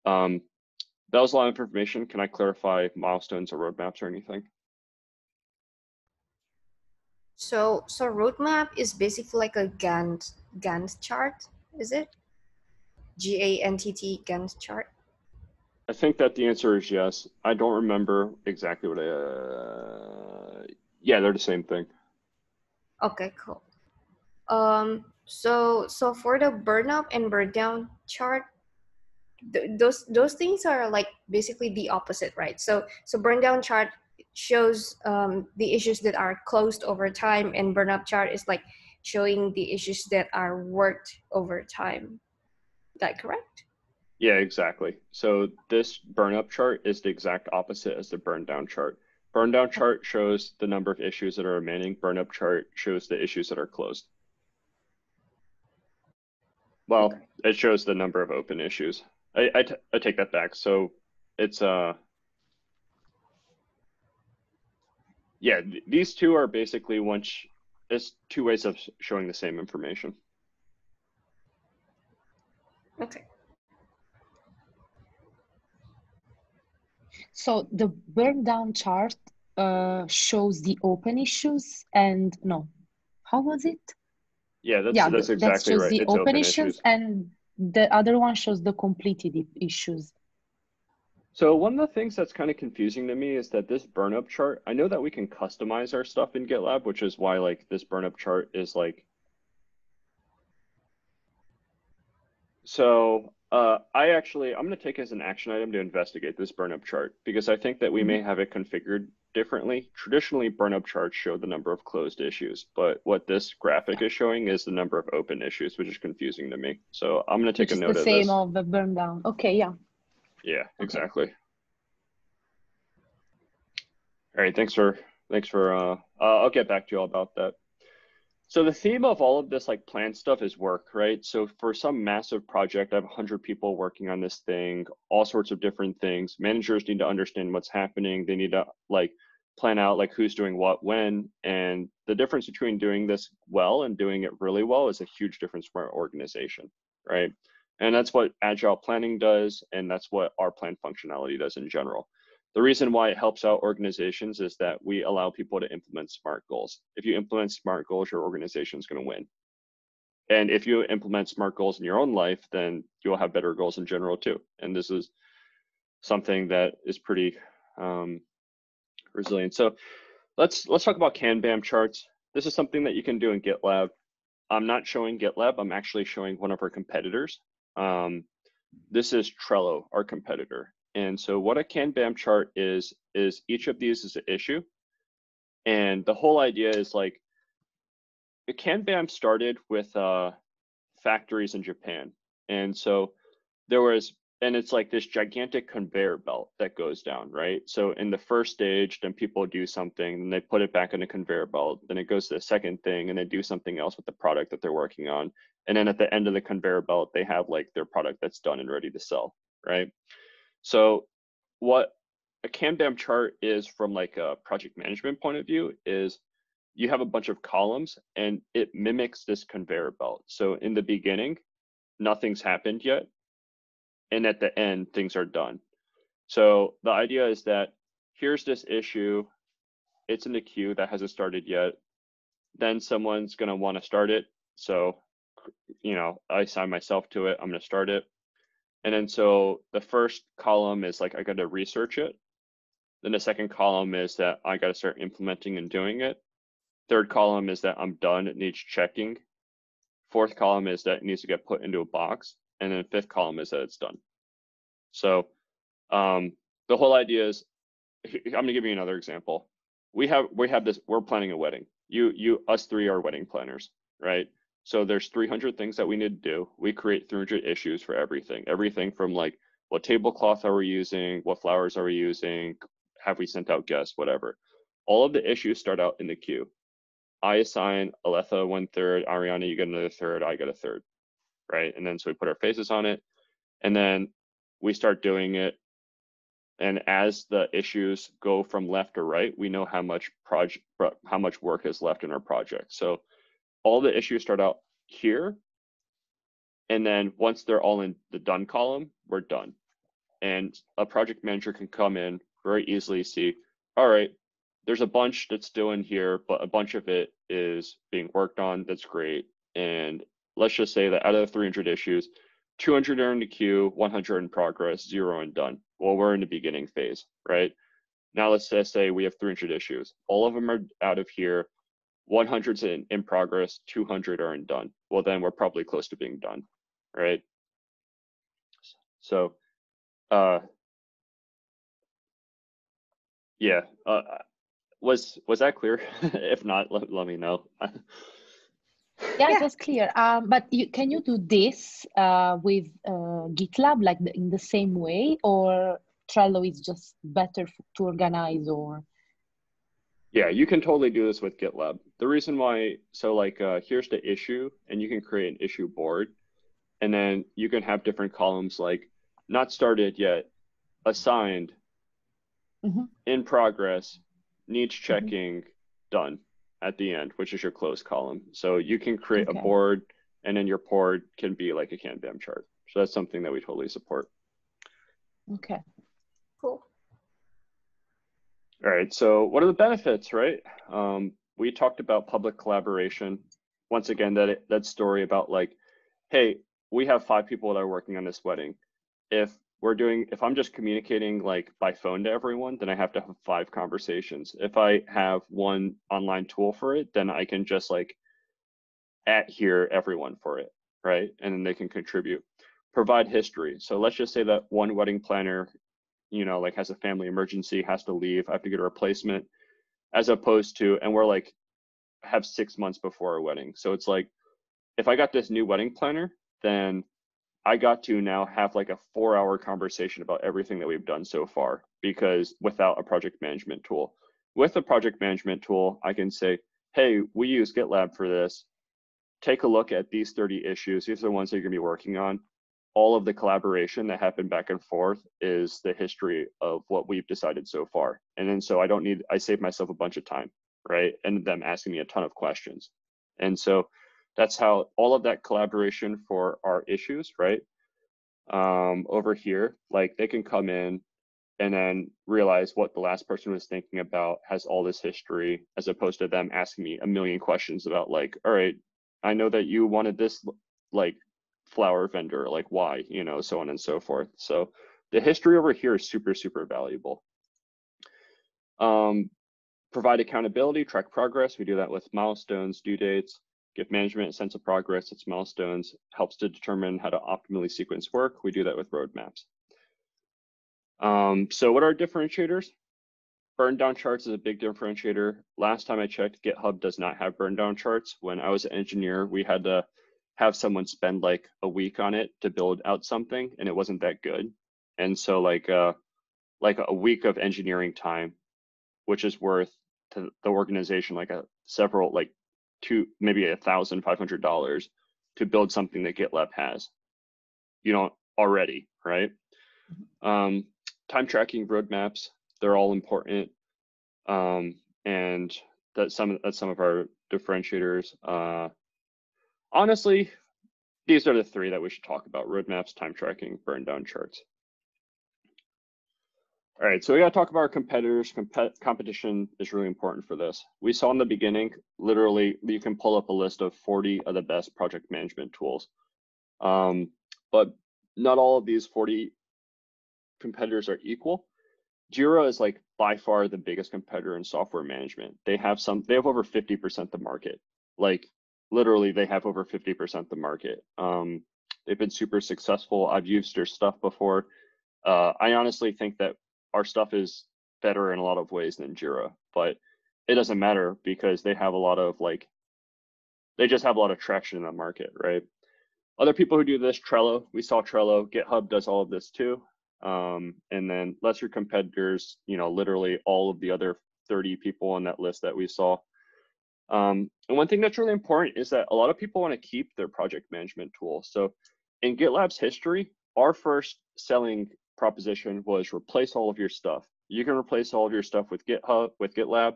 That was a lot of information. Can I clarify milestones or roadmaps or anything? So roadmap is basically like a Gantt chart, is it? GANTT Gantt chart. I think that the answer is yes. I don't remember exactly what yeah, they're the same thing. Okay, cool. So for the burn up and burn down chart, those things are like basically the opposite, right? So burn down chart shows the issues that are closed over time, and burn up chart is like showing the issues that are worked over time. Is that correct? Yeah, exactly. So this burn up chart is the exact opposite as the burn down chart. Burn down chart shows the number of issues that are remaining. Burn up chart shows the issues that are closed. Well, okay. It shows the number of open issues. I take that back. So it's yeah, these two are basically it's 2 ways of showing the same information. Okay. So the burn down chart shows the open issues, and no, how was it? Yeah, that's exactly that shows right. The it's open issues, and the other one shows the completed issues. So one of the things that's kind of confusing to me is that this burn up chart, I know that we can customize our stuff in GitLab, which is why like this burn up chart is like, so I'm going to take as an action item to investigate this burn up chart, because I think that we may have it configured differently. Traditionally, burn up charts show the number of closed issues, but what this graphic is showing is the number of open issues, which is confusing to me. So I'm going to take a note of this. The same of the burn down. Okay, yeah. Yeah, exactly. Okay. All right, thanks for I'll get back to you all about that. So the theme of all of this like plan stuff is work, right? So for some massive project, I have 100 people working on this thing, all sorts of different things. Managers need to understand what's happening. They need to like plan out like who's doing what when, and the difference between doing this well and doing it really well is a huge difference for our organization, right? And that's what agile planning does, and that's what our plan functionality does in general. The reason why it helps out organizations is that we allow people to implement SMART goals. If you implement SMART goals, your organization is going to win. And if you implement SMART goals in your own life, then you'll have better goals in general too. And this is something that is pretty resilient. So let's talk about Kanban charts. This is something that you can do in GitLab. I'm not showing GitLab. I'm actually showing one of our competitors. This is Trello, our competitor. And so what a Kanban chart is each of these is an issue. And the whole idea is like, Kanban started with factories in Japan. And so there was, and it's like this gigantic conveyor belt that goes down, right? So in the first stage, then people do something, and they put it back in the conveyor belt. Then it goes to the second thing, and they do something else with the product that they're working on. And then at the end of the conveyor belt, they have like their product that's done and ready to sell, right? So what a Kanban chart is from like a project management point of view is you have a bunch of columns and it mimics this conveyor belt. So in the beginning, nothing's happened yet. And at the end, things are done. So the idea is that here's this issue, it's in the queue that hasn't started yet. Then someone's gonna wanna start it. So, you know, I assign myself to it, I'm gonna start it. And then so the first column is like, I gotta research it. Then the second column is that I gotta start implementing and doing it. Third column is that I'm done, it needs checking. Fourth column is that it needs to get put into a box. And then fifth column is that it's done. So the whole idea is, I'm gonna give you another example. We have this, we're planning a wedding. Us three are wedding planners, right? So there's 300 things that we need to do. We create 300 issues for everything. Everything from like, what tablecloth are we using? What flowers are we using? Have we sent out guests? Whatever. All of the issues start out in the queue. I assign Aletha 1/3, Ariana, you get another third, I get a third, right? And then so we put our faces on it, and then we start doing it. And as the issues go from left to right, we know how much work is left in our project. So all the issues start out here, and then once they're all in the done column, we're done. And a project manager can come in very easily, see, all right, there's a bunch that's still in here, but a bunch of it is being worked on. That's great. And let's just say that out of the 300 issues, 200 are in the queue, 100 in progress, 0 and done. Well, we're in the beginning phase, right? Now let's just say we have 300 issues. All of them are out of here. 100's in progress, 200 are in done. Well, then we're probably close to being done, right? So, yeah. Was that clear? If not, let me know. Yeah, it was clear. But can you do this with GitLab, like in the same way, or Trello is just better to organize? Or yeah, you can totally do this with GitLab. The reason why, so like here's the issue, and you can create an issue board, and then you can have different columns like not started yet, assigned, in progress, needs checking, done at the end, which is your close column. So you can create a board, and then your board can be like a Kanban chart. So that's something that we totally support. Okay. Cool. All right, so what are the benefits, right? We talked about public collaboration. Once again, that story about like, hey, we have 5 people that are working on this wedding. If I'm just communicating like by phone to everyone, then I have to have 5 conversations. If I have one online tool for it, then I can just like @here everyone for it, right? And then they can contribute. Provide history. So let's just say that one wedding planner, you know, like has a family emergency, has to leave, I have to get a replacement, as opposed to, and we're like, have 6 months before our wedding. So it's like, if I got this new wedding planner, then I got to now have like a 4-hour conversation about everything that we've done so far, because without a project management tool. With a project management tool, I can say, hey, we use GitLab for this. Take a look at these 30 issues. These are the ones that you're gonna be working on. All of the collaboration that happened back and forth is the history of what we've decided so far. And then so I save myself a bunch of time, right? And them asking me a ton of questions. And so that's how all of that collaboration for our issues, right? Over here, like they can come in, and then realize what the last person was thinking about has all this history, as opposed to them asking me a million questions about like, all right, I know that you wanted this like flower vendor, like why, you know, so on and so forth. So the history over here is super, super valuable. Provide accountability, track progress. We do that with milestones, due dates, give management a sense of progress. It's milestones, helps to determine how to optimally sequence work. We do that with roadmaps. So what are differentiators? Burn down charts is a big differentiator. Last time I checked, GitHub does not have burn down charts. When I was an engineer, we had to have someone spend like a week on it to build out something, and it wasn't that good. And so like a week of engineering time, which is worth to the organization like maybe $1,500 to build something that GitLab has, you know, already, right? Time tracking, roadmaps, they're all important. And that's some of our differentiators. Honestly, these are the three that we should talk about: roadmaps, time tracking, burn down charts. All right, so we got to talk about our competitors. Competition is really important for this. We saw in the beginning, literally, you can pull up a list of 40 of the best project management tools. But not all of these 40 competitors are equal. Jira is like by far the biggest competitor in software management. They have over 50% the market. Like literally they have over 50% the market. They've been super successful. I've used their stuff before. I honestly think that our stuff is better in a lot of ways than Jira, but it doesn't matter because they have a lot of they just have a lot of traction in the market, right? Other people who do this, Trello, we saw Trello, GitHub does all of this too. And then lesser competitors, you know, literally all of the other 30 people on that list that we saw. And one thing that's really important is that a lot of people want to keep their project management tool. So in GitLab's history, our first selling proposition was replace all of your stuff. You can replace all of your stuff with GitLab.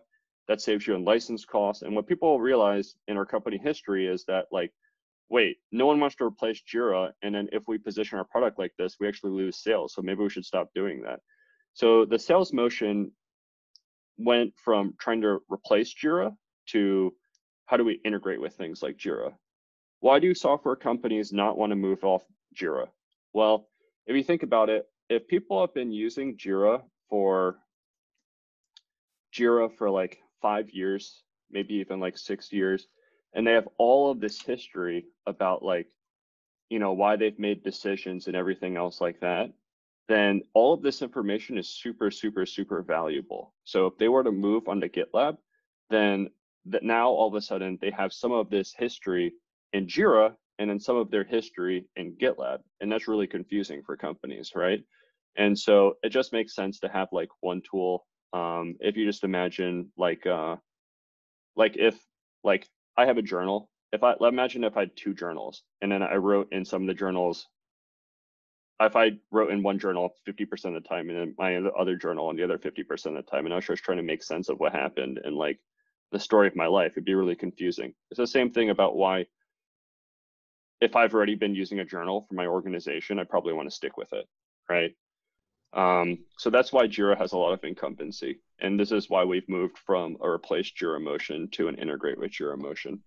That saves you in license costs. And what people realize in our company history is that like, wait, no one wants to replace Jira. And then if we position our product like this, we actually lose sales. So maybe we should stop doing that. So the sales motion went from trying to replace Jira to how do we integrate with things like Jira? Why do software companies not want to move off Jira? Well, if you think about it, if people have been using Jira for like 5 years, maybe even like 6 years, and they have all of this history about like, you know, why they've made decisions and everything else like that, then all of this information is super, super, super valuable. So if they were to move onto GitLab, then now all of a sudden they have some of this history in Jira and then some of their history in GitLab. And that's really confusing for companies, right? And so it just makes sense to have like one tool. If you just imagine if I have a journal, imagine if I had 2 journals and then I wrote in some of the journals, if I wrote in one journal 50% of the time and then my other journal on the other 50% of the time, and I was just trying to make sense of what happened and like the story of my life, it'd be really confusing. It's the same thing about why if I've already been using a journal for my organization, I probably want to stick with it, right? So that's why Jira has a lot of incumbency. And this is why we've moved from a replace Jira motion to an integrate with Jira motion.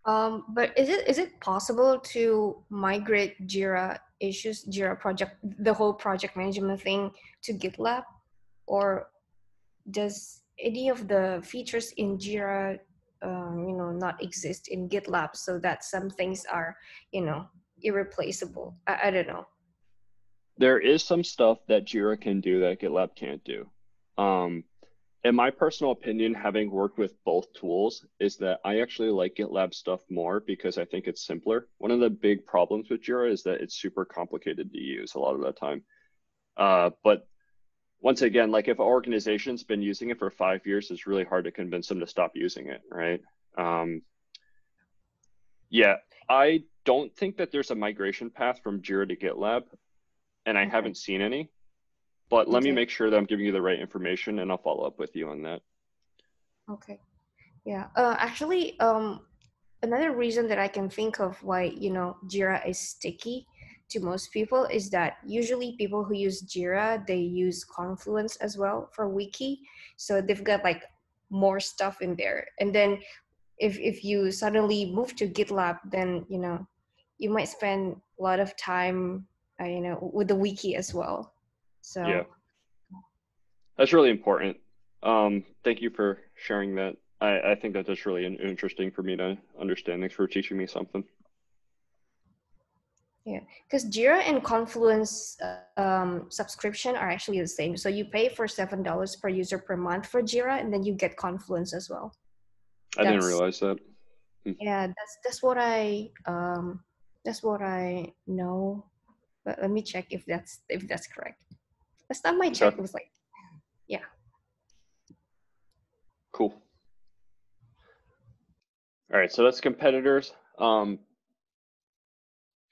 But is it possible to migrate Jira issues, Jira project, the whole project management thing to GitLab? Or does any of the features in Jira, not exist in GitLab, so that some things are, irreplaceable? I don't know. There is some stuff that Jira can do that GitLab can't do. In my personal opinion, having worked with both tools, is that I actually like GitLab stuff more because I think it's simpler. One of the big problems with Jira is that it's super complicated to use a lot of the time. But once again, like if an organization's been using it for 5 years, it's really hard to convince them to stop using it, right? Yeah, I don't think that there's a migration path from Jira to GitLab, and I haven't seen any. But let me make sure that I'm giving you the right information, and I'll follow up with you on that. Okay. Yeah. Actually, another reason that I can think of why, Jira is sticky to most people is that usually people who use Jira, they use Confluence as well for wiki. So they've got like more stuff in there. And then if you suddenly move to GitLab, then, you know, you might spend a lot of time, you know, with the wiki as well. Yeah, So that's really important. Thank you for sharing that. I think that that's really interesting for me to understand. Thanks for teaching me something. yeah, because Jira and Confluence subscription are actually the same. So you pay for $7 per user per month for Jira, and then you get Confluence as well. I didn't That's realize that. yeah, that's what I know. But let me check if that's correct. Last time I checked, Okay, it was like, yeah. cool. All right, so that's competitors.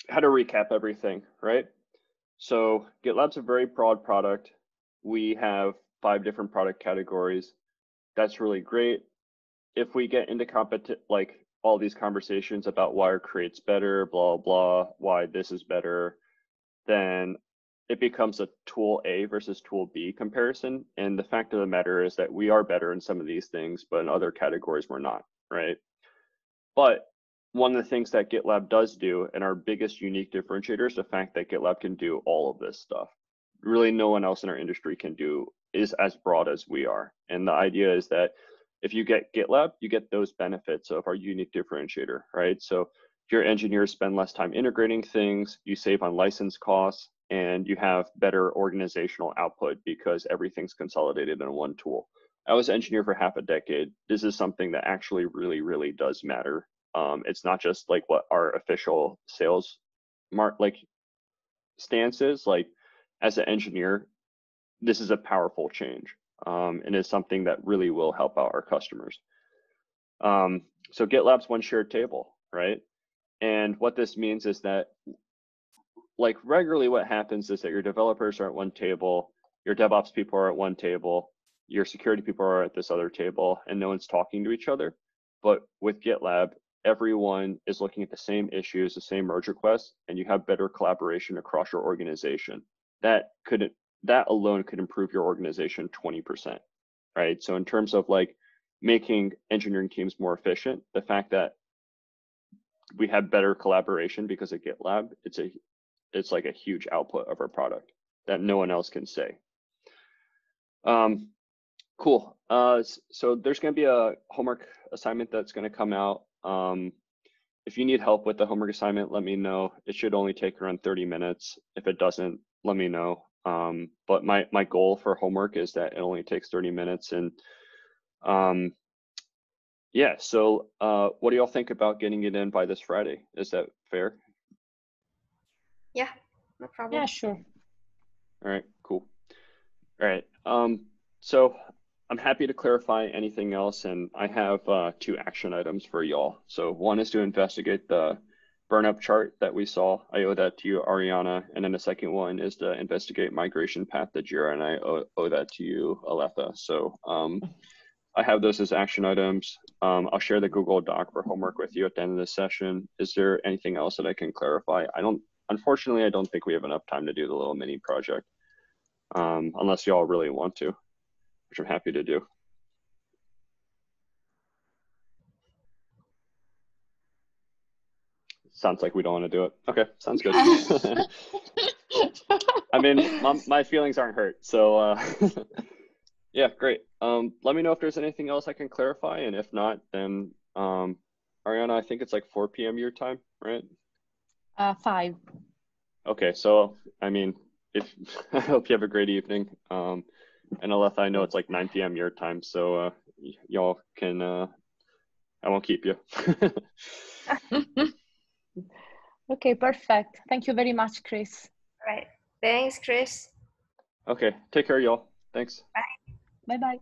How to recap everything, right? So GitLab's a very broad product. We have 5 different product categories. That's really great. If we get into like all these conversations about why our create's better, blah, blah, why this is better, then it becomes a tool A versus tool B comparison. And the fact of the matter is that we are better in some of these things, but in other categories we're not, right? But one of the things that GitLab does do, and our biggest unique differentiator, is the fact that GitLab can do all of this stuff. Really, no one else in our industry can do is as broad as we are. And the idea is that if you get GitLab, you get those benefits of our unique differentiator, right? So if your engineers spend less time integrating things, you save on license costs, and you have better organizational output because everything's consolidated in one tool. I was an engineer for half a decade. This is something that actually really, really does matter. It's not just like what our official sales stance is. Like, as an engineer, this is a powerful change, and it's something that really will help out our customers. So GitLab's one shared table, right? And what this means is that, like, regularly what happens is that your developers are at one table, your DevOps people are at one table, your security people are at this other table, and no one's talking to each other. But with GitLab, everyone is looking at the same issues, the same merge requests, and you have better collaboration across your organization. That alone could improve your organization 20%, right? So in terms of like making engineering teams more efficient, the fact that we have better collaboration because of GitLab, it's like a huge output of our product that no one else can say. Cool. So there's going to be a homework assignment that's going to come out. If you need help with the homework assignment, let me know. It should only take around 30 minutes. If it doesn't, let me know. But my goal for homework is that it only takes 30 minutes. And yeah, so what do y'all think about getting it in by this Friday? Is that fair? Yeah, no problem. Yeah, sure. All right, cool. All right, so I'm happy to clarify anything else, and I have 2 action items for y'all. So one is to investigate the burn-up chart that we saw. I owe that to you, Ariana. And then the second one is to investigate migration path to Jira, and I owe that to you, Aletha. So I have those as action items. I'll share the Google Doc for homework with you at the end of this session. Is there anything else that I can clarify? Unfortunately, I don't think we have enough time to do the little mini project, unless y'all really want to, which I'm happy to do. Sounds like we don't want to do it. Okay, sounds good. I mean, my feelings aren't hurt, so yeah, great. Let me know if there's anything else I can clarify, and if not, then Ariana, I think it's like 4 p.m. your time, right? 5. Okay, so I mean, I hope you have a great evening. And Aletha, I know it's like 9 p.m. your time, so y'all can. I won't keep you. Okay, perfect. Thank you very much, Chris. All right. Thanks, Chris. Okay, take care, y'all. Thanks. Bye-bye.